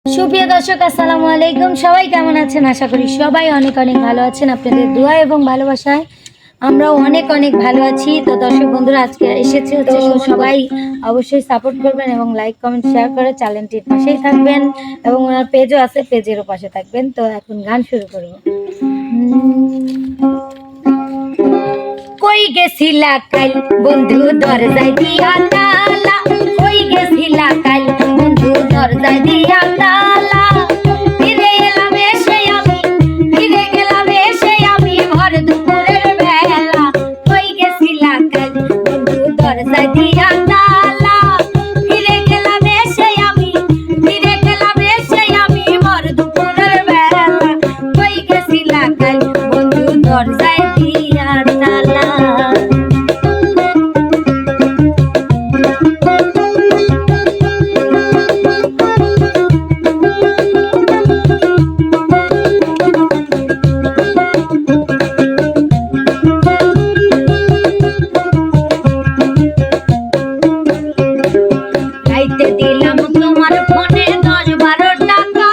সুপ্রিয় দর্শক আসসালামু আলাইকুম। সবাই কেমন আছেন? আশা করি সবাই অনেক অনেক ভালো আছেন। আপনাদের দোয়া এবং ভালোবাসায় আমরাও অনেক অনেক ভালো আছি। তো দর্শক বন্ধুরা আজকে এসেছে হচ্ছে, সবাই অবশ্যই সাপোর্ট করবেন এবং লাইক কমেন্ট শেয়ার করে চ্যানেলটির পাশেই থাকবেন এবং ওনার পেজও আছে, পেজেরও পাশে থাকবেন। তো এখন গান শুরু করব। কই গেছিলা কাল বন্ধু দরজায় দিয়া তালা, কই গেছিলা কাল বন্ধু দরজায় দিয়া তালা, ফিরে এলাম এসে আমি, ফিরে গেলাম এসে আমি ভর দুপুরের বেলা। কই গেছিলা কাল বন্ধু দরজায় দিয়া তালা, ফিরে গেলাম এসে আমি, ফিরে গেলাম এসে আমি ভর দুপুরের বেলা। কই গেছিলা কাল বন্ধু দরজায় দিয়া তালা। খাইতে দিলাম তোমার ফোনে 10-12 টাকা,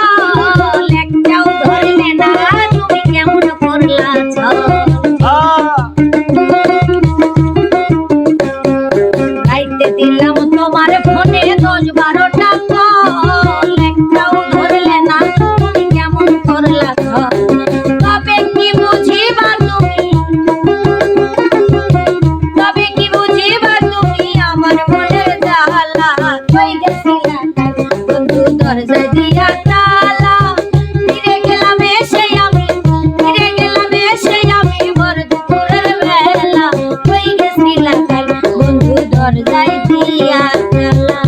একটাও ধরলে না, তুমি কেমন করলা খাইতে দিলাম তোমার ফোনে 10-12 টাকা, একটাও ধরলে না, তুমি কেমন করলা। তবে কি বুঝিবা তুমি, তবে কি বুঝিবা তুমি আমার মনের জ্বালা। কই গেছিলা বন্ধু দরজা দিয়া তালা, ফিরে গেলাম এসে আমি, ফিরে গেলাম এসে আমি ভর দুপুরের বেলা। কই গেছিলা বন্ধু দরজায় দিয়া তালা।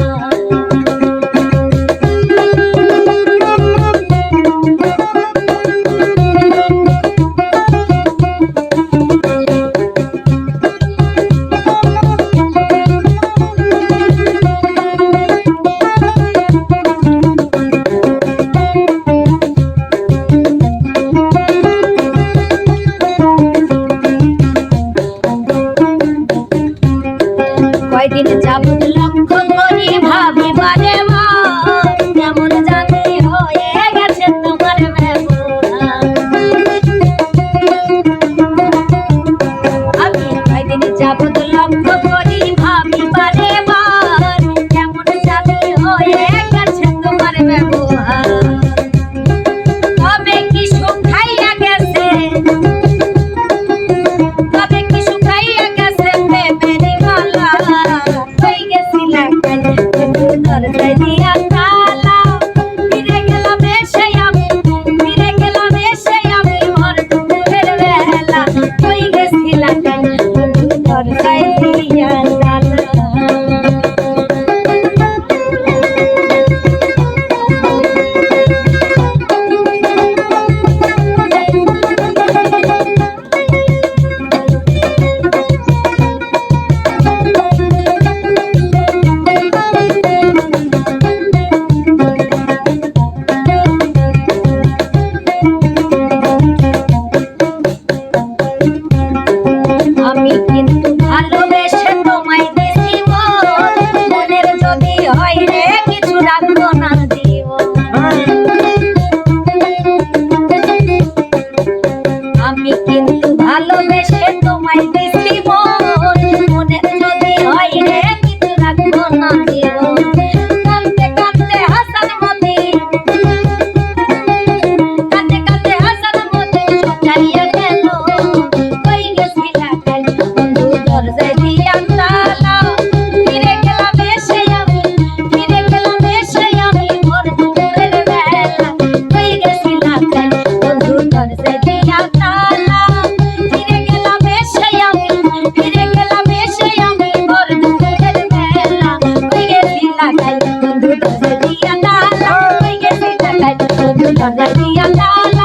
কয়দিন যাবত লক্ষ্য করি ভাবি বারে বার, কেমন জানি হয়ে গেছে তোমার ব্যবহার। আমি কয়দিন যাবত লক্ষ্য করি ভাবি বারে বার, কেমন জানি হয়ে গেছে তোমার ব্যবহার। তবে কি শুকাইয়া গেছে, তবে কি শুকাইয়া গেছে প্রেমের মালা। কই গেছিলা বন্ধু দরজায় দিয়া তালা, ফিরে গেলাম এসে আমি, ফিরে গেলাম এসে আমি ভর দুপুরের বেলা। কই গেছিলা বন্ধু দরজায় দিয়া তালা। আমি কিন্তু ভালোবেসে তোমায় দিছি মন, মনের যদি হয় রে কিছু রাখবো না জীবন। আমি কিন্তু ভালোবেসে তোমায় দিছি মন, মনের যদি হয় রে কিছু রাখবো না জীবন। কাঁদতে কাঁদতে হাসান মতি, কাঁদতে কাঁদতে হাসান মতি সকাইয়া গেল। কই গেছিলা বন্ধু দরজায় দিয়া তালা, ফিরে গেলাম এসে আমি, ফিরে গেলাম এসে আমি ভর দুপুরের বেলা। কই গেছিলা বন্ধু দরজায় দিয়া তালা, ফিরে গেলাম এসে আমি, ফিরে গেলাম এসে আমি ভর দুপুরের বেলা। কই গেছিলা বন্ধু দরজায় দিয়া তালা, কই গেছিলা বন্ধু দরজায় দিয়া তালা।